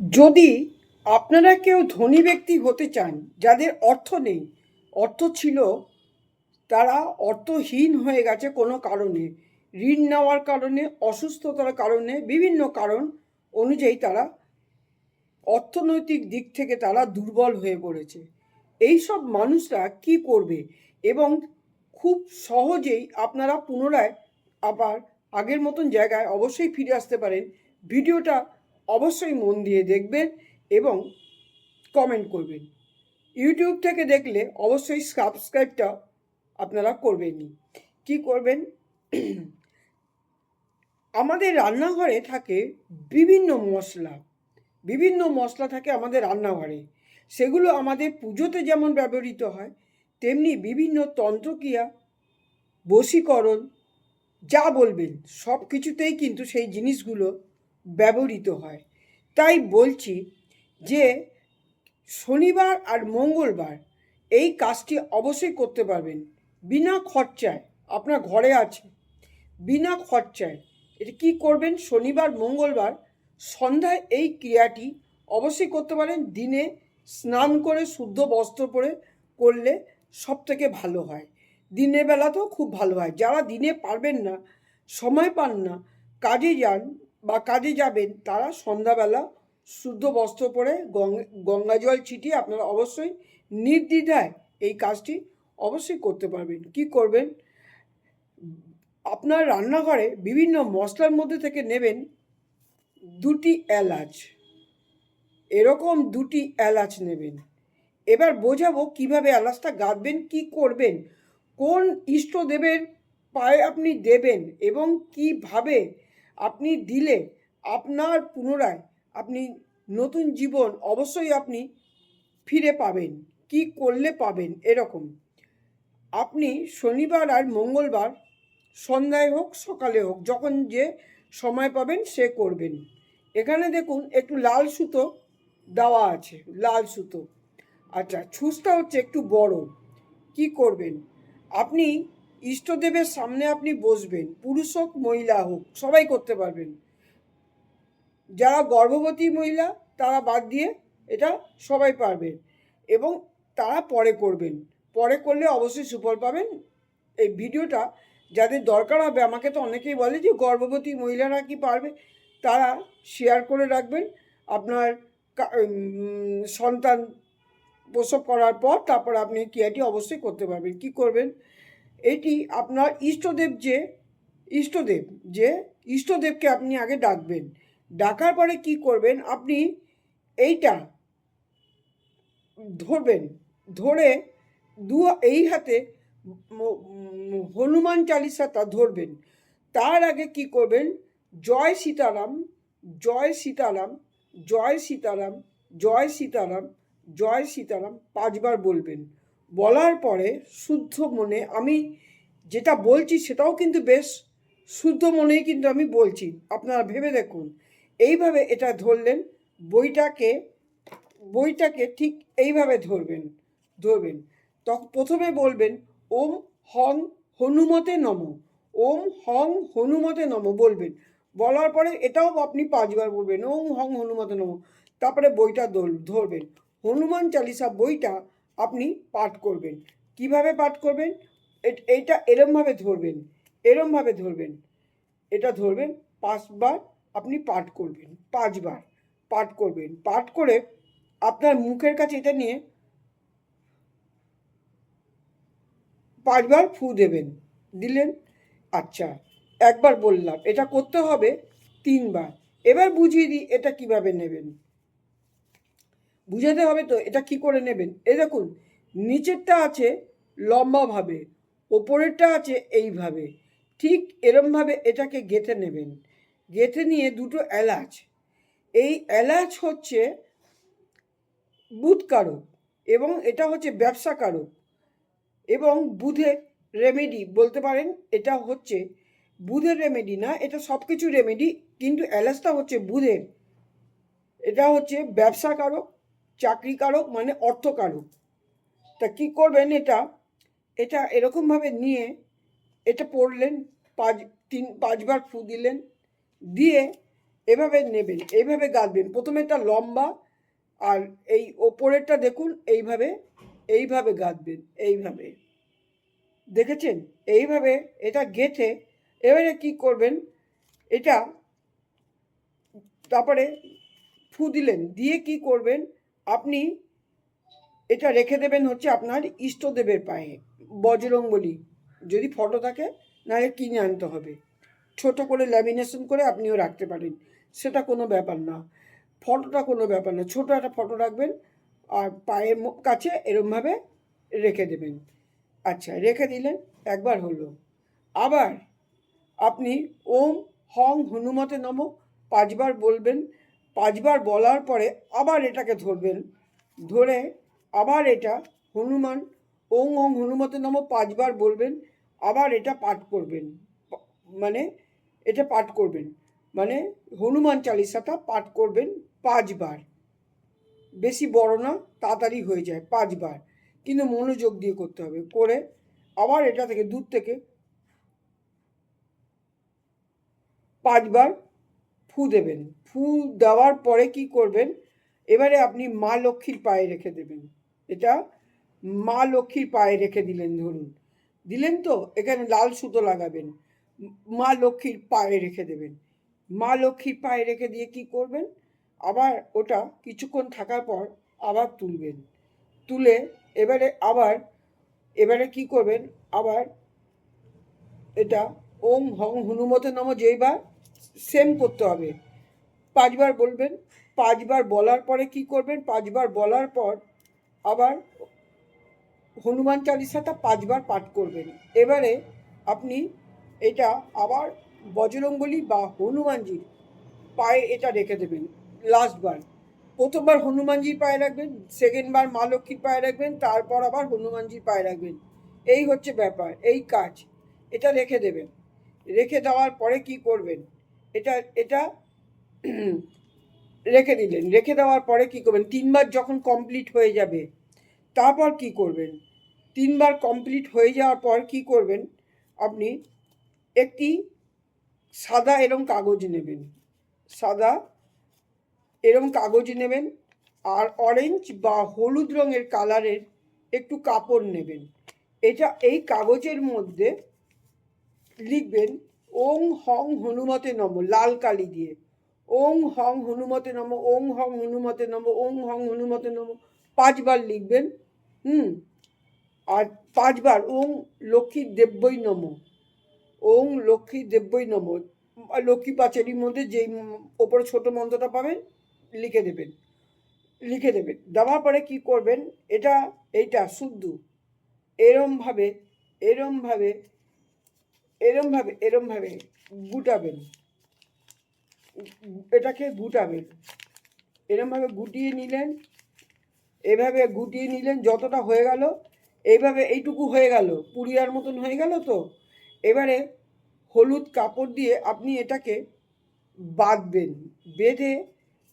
যদি আপনারা কেউ ধনী ব্যক্তি হতে চান, যাদের অর্থ নেই, অর্থ ছিল তারা অর্থহীন হয়ে গেছে কোনো কারণে, ঋণ নেওয়ার কারণে, অসুস্থতার কারণে, বিভিন্ন কারণ অনুযায়ী তারা অর্থনৈতিক দিক থেকে তারা দুর্বল হয়ে পড়েছে। এই সব মানুষরা কি করবে এবং খুব সহজেই আপনারা পুনরায় আবার আগের মতন জায়গায় অবশ্যই ফিরে আসতে পারেন। ভিডিওটা অবশ্যই মন দিয়ে দেখবেন এবং কমেন্ট করবেন। ইউটিউব থেকে দেখলে অবশ্যই সাবস্ক্রাইবটা আপনারা করবেনই। কি করবেন? আমাদের রান্নাঘরে থাকে বিভিন্ন মশলা, বিভিন্ন মশলা থাকে আমাদের রান্নাঘরে। সেগুলো আমাদের পুজোতে যেমন ব্যবহৃত হয়, তেমনি বিভিন্ন তন্ত্রক্রিয়া, বশীকরণ, যা বলবেন সব কিছুতেই কিন্তু সেই জিনিসগুলো ব্যবহৃত হয়। তাই বলছি যে শনিবার আর মঙ্গলবার এই কাজটি অবশ্যই করতে পারবেন বিনা খরচায়। আপনার ঘরে আছে, বিনা খরচায়। এটা কী করবেন? শনিবার মঙ্গলবার সন্ধ্যায় এই ক্রিয়াটি অবশ্যই করতে পারেন। দিনে স্নান করে শুদ্ধ বস্ত্র পরে করলে সব থেকে ভালো হয়। দিনের বেলাতেও খুব ভালো হয়। যারা দিনে পারবেন না, সময় পান না, কাজে যান বা কাজে যাবেন, তারা সন্ধ্যাবেলা শুদ্ধ বস্ত্র পরে গঙ্গা জল ছিটিয়ে আপনারা অবশ্যই নির্দ্বিধায় এই কাজটি অবশ্যই করতে পারবেন। কি করবেন? আপনার রান্নাঘরে বিভিন্ন মশলার মধ্যে থেকে নেবেন 2টি এলাচ, এরকম 2টি এলাচ নেবেন। এবার বোঝাবো কিভাবে এলাচটা গাঁথবেন, কি করবেন, কোন ইষ্টদেবের পায়ে আপনি দেবেন এবং কিভাবে আপনি দিলে আপনার পুনরায় আপনি নতুন জীবন অবশ্যই আপনি ফিরে পাবেন। কি করলে পাবেন? এরকম আপনি শনিবার আর মঙ্গলবার সন্ধ্যায় হোক সকালে হোক, যখন যে সময় পাবেন সে করবেন। এখানে দেখুন একটু লাল সুতো দেওয়া আছে, লাল সুতো। আচ্ছা, ছুঁচটা হচ্ছে একটু বড়। কি করবেন? আপনি ইষ্টদেবের সামনে আপনি বসবেন, পুরুষ হোক মহিলা হোক সবাই করতে পারবেন। যারা গর্ভবতী মহিলা তারা বাদ দিয়ে এটা সবাই পারবেন এবং তারা পরে করবেন। পরে করলে অবশ্যই সুফল পাবেন। এই ভিডিওটা যাদের দরকার হবে, আমাকে তো অনেকেই বলে যে গর্ভবতী মহিলারা কি পারবে, তারা শেয়ার করে রাখবেন। আপনার সন্তান প্রসব করার পর তারপর আপনি ক্রিয়াটি অবশ্যই করতে পারবেন। কি করবেন? এটি আপনার ইষ্টদেবকে আপনি আগে ডাকবেন। ডাকার পরে কি করবেন? আপনি এইটা ধরবেন, ধরে এই হাতে হনুমান চালিসাটা ধরবেন। তার আগে কি করবেন? জয় সীতারাম, জয় সীতারাম, জয় সীতারাম, জয় সীতারাম, জয় সীতারাম 5বার বলবেন। বলার পরে শুদ্ধ মনে, আমি যেটা বলছি সেটাও কিন্তু বেশ শুদ্ধ মনেই কিন্তু আমি বলছি, আপনারা ভেবে দেখুন। এইভাবে এটা ধরলেন, বইটাকে ঠিক এইভাবে ধরবেন। তখন প্রথমে বলবেন ওম হং হনুমতে নম, ওম হং হনুমতে নম বলবেন। বলার পরে এটাও আপনি 5বার বলবেন, ওম হং হনুমতে নম। তারপরে বইটা ধরবেন, হনুমান চালিসা বইটা আপনি পাঠ করবেন। কিভাবে পাঠ করবেন? এইটা এরমভাবে ধরবেন, এরমভাবে ধরবেন, এটা ধরবেন। 5বার আপনি পাঠ করবেন, 5বার পাঠ করবেন। পাঠ করে আপনার মুখের কাছে এটা নিয়ে 5বার ফু দেবেন, দিলেন। আচ্ছা, একবার বললাম, এটা করতে হবে 3বার। এবার বুঝিয়ে দিই এটা কিভাবে নেবেন। বুঝাতে হবে তো এটা কি করে নেবেন। এই দেখুন, নিচেরটা আছে লম্বাভাবে, ওপরেরটা আছে এইভাবে। ঠিক এরমভাবে এটাকে গেঁথে নেবেন। গেঁথে নিয়ে 2টো এলাচ, এই এলাচ হচ্ছে বুধকারক এবং এটা হচ্ছে ব্যবসাকারক এবং বুধের রেমেডি বলতে পারেন। এটা হচ্ছে বুধের রেমেডি না, এটা সব কিছু রেমেডি, কিন্তু এলাচটা হচ্ছে বুধের। এটা হচ্ছে ব্যবসাকারক, চাকরিকারক, মানে অর্থকারক। তা কী করবেন? এটা এরকমভাবে নিয়ে এটা পড়লেন, 5বার ফু দিলেন, দিয়ে এভাবে নেবেন, এইভাবে গাঁথবেন। প্রথমে এটা লম্বা, আর এই ওপরেরটা দেখুন এইভাবে, এইভাবে গাঁথবেন, এইভাবে, দেখেছেন? এইভাবে এটা গেঁথে এবারে কি করবেন, এটা তারপরে ফু দিলেন, দিয়ে কি করবেন আপনি, এটা রেখে দেবেন হচ্ছে আপনার ইষ্টদেবের পায়ে, বজরংবলী যদি ফটো থাকে, নাহলে কিনে আনতে হবে। ছোট করে ল্যামিনেশন করে আপনিও রাখতে পারেন, সেটা কোনো ব্যাপার না। ফটোটা কোনো ব্যাপার না, ছোটো একটা ফটো রাখবেন আর পায়ের কাছে এরমভাবে রেখে দেবেন। আচ্ছা, রেখে দিলেন, একবার হলো। আবার আপনি ওম হং হনুমতে নমঃ 5বার বলবেন। 5বার বলার পরে আবার এটাকে ধরবেন, ধরে আবার এটা হনুমান ওং ওং হনুমতে নমঃ 5বার বলবেন, আবার এটা পাঠ করবেন। মানে এটা পাঠ করবেন, মানে হনুমান চালিসাটা পাঠ করবেন 5বার। বেশি বড় না, তাড়াতাড়ি হয়ে যায়, 5বার, কিন্তু মনোযোগ দিয়ে করতে হবে। করে আবার এটা থেকে দূর থেকে 5বার ফু দেবেন। ফু দেওয়ার পরে কি করবেন, এবারে আপনি মা লক্ষ্মীর পায়ে রেখে দেবেন। এটা মা লক্ষ্মীর পায়ে রেখে দিলেন, ধরুন দিলেন তো, এখানে লাল সুতো লাগাবেন, মা লক্ষ্মীর পায়ে রেখে দেবেন। মা লক্ষ্মীর পায়ে রেখে দিয়ে কি করবেন, আবার ওটা কিছুক্ষণ থাকার পর আবার তুলবেন। তুলে এবারে কি করবেন, আবার এটা ওম হং হনুমতে নমঃ যেইবার সেম করতে হবে, 5বার বলবেন। 5বার বলার পরে কি করবেন, 5বার বলার পর আবার হনুমান চালিসাটা 5বার পাঠ করবেন। এবারে আপনি এটা আবার বজরংবলী বা হনুমানজির পায়ে এটা রেখে দেবেন লাস্টবার। প্রথমবার হনুমানজির পায়ে রাখবেন, সেকেন্ডবার মা লক্ষ্মীর পায়ে রাখবেন, তারপর আবার হনুমানজির পায়ে রাখবেন। এই হচ্ছে ব্যাপার, এই কাজ। এটা রেখে দেবেন। রেখে দেওয়ার পরে কি করবেন, এটা এটা রেখে দিলেন। রেখে দেওয়ার পরে কি করবেন, 3বার যখন কমপ্লিট হয়ে যাবে, তারপর কি করবেন, 3বার কমপ্লিট হয়ে যাওয়ার পর কি করবেন, আপনি একটি সাদা এরম কাগজ নেবেন, সাদা এরম কাগজ নেবেন, আর অরেঞ্জ বা হলুদ রঙের কালারের একটু কাপড় নেবেন। এই কাগজের মধ্যে লিখবেন ওং হং হনুমতে নমঃ, লাল কালি দিয়ে, ওং হং হনুমতে নমঃ, ওং হং হনুমতে নমঃ, ওং হং হনুমতে নমঃ 5বার লিখবেন। আর 5বার ওং লক্ষ্মী দেব্যই নমঃ, ওং লক্ষ্মী দেব্যই নমঃ, লক্ষ্মী পাঁচালির মধ্যে যেই ওপরে ছোট মন্ত্রটা পাবেন লিখে দেবেন। দেওয়ার পরে কি করবেন, এইটা শুদ্ধ এরমভাবে এরমভাবে এরমভাবে এরমভাবে গুটাবেন, এটাকে গুটাবেন। এরমভাবে গুটিয়ে নিলেন, এভাবে গুটিয়ে নিলেন, যতটা হয়ে গেল, এইভাবে এইটুকু হয়ে গেল, পুরিয়ার মতন হয়ে গেল তো। এবারে হলুদ কাপড় দিয়ে আপনি এটাকে বাঁধবেন, বেঁধে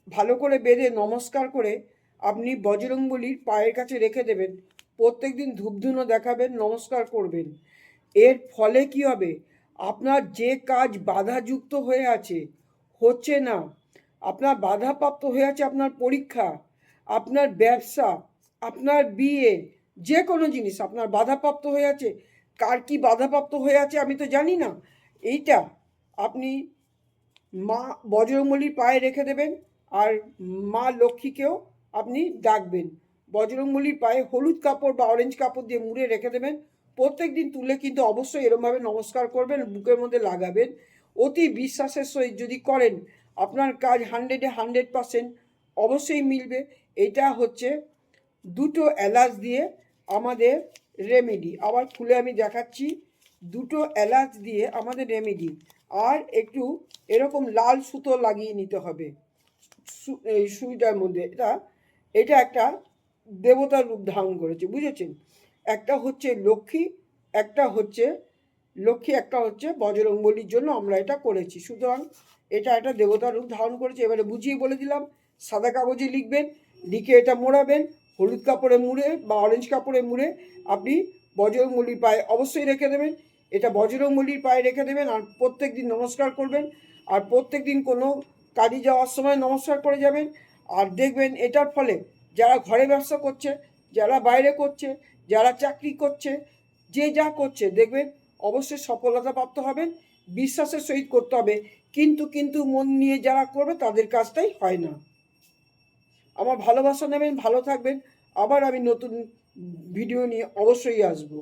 ভালো করে বেঁধে নমস্কার করে আপনি বজরংবলীর পায়ের কাছে রেখে দেবেন। প্রত্যেক দিন ধূপধুনো দেখাবেন, নমস্কার করবেন। এর ফলে কি হবে, আপনার যে কাজ বাধাযুক্ত হয়ে আছে, হচ্ছে না, আপনার বাধাপ্রাপ্ত হয়ে আছে, আপনার পরীক্ষা, আপনার ব্যবসা, আপনার বিয়ে, যে কোনো জিনিস আপনার বাধাপ্রাপ্ত হয়ে আছে। কার কি বাধাপ্রাপ্ত হয়ে আছে আমি তো জানি না। এইটা আপনি মা বজরংবলীর পায়ে রেখে দেবেন, আর মা লক্ষ্মীকেও আপনি ডাকবেন। বজরংবলীর পায়ে হলুদ কাপড় বা অরেঞ্জ কাপড় দিয়ে মুড়ে রেখে দেবেন। প্রত্যেক দিন তুলে কিন্তু অবশ্যই এরমভাবে নমস্কার করবেন, বুকের মধ্যে লাগাবেন। অতি বিশ্বাসের সহিত যদি করেন, আপনার কাজ 100% অবশ্যই মিলবে। এটা হচ্ছে 2টো এলাচ দিয়ে আমাদের রেমেডি। আবার খুলে আমি দেখাচ্ছি, 2টো এলাচ দিয়ে আমাদের রেমেডি। আর একটু এরকম লাল সুতো লাগিয়ে নিতে হবে এই সুইটার মধ্যে। এটা একটা দেবতার রূপ ধারণ করেছে, বুঝেছেন? একটা হচ্ছে লক্ষ্মী, একটা হচ্ছে বজরংবলীর জন্য আমরা এটা করেছি। সুতরাং এটা একটা দেবতার রূপ ধারণ করেছে। এবারে বুঝিয়ে বলে দিলাম, সাদা কাগজে লিখবেন, লিখে এটা মোড়াবেন, হলুদ কাপড়ে মুড়ে বা অরেঞ্জ কাপড়ে মুড়ে আপনি বজরংবলীর পায়ে অবশ্যই রেখে দেবেন। এটা বজরংবলীর পায়ে রেখে দেবেন, আর প্রত্যেক দিন নমস্কার করবেন। আর প্রত্যেক দিন কোনো কাজে যাওয়ার সময় নমস্কার করে যাবেন। আর দেখবেন এটার ফলে যারা ঘরে ব্যবসা করছে, যারা বাইরে করছে, যারা চাকরি করছে, যে যা করছে দেখবেন অবশ্যই সফলতা প্রাপ্ত হবেন। বিশ্বাসের সহিত করতে হবে, কিন্তু মন নিয়ে যারা করবে তাদের কাজটাই হয় না। আমার ভালোবাসা নেবেন, ভালো থাকবেন। আবার আমি নতুন ভিডিও নিয়ে অবশ্যই আসবো।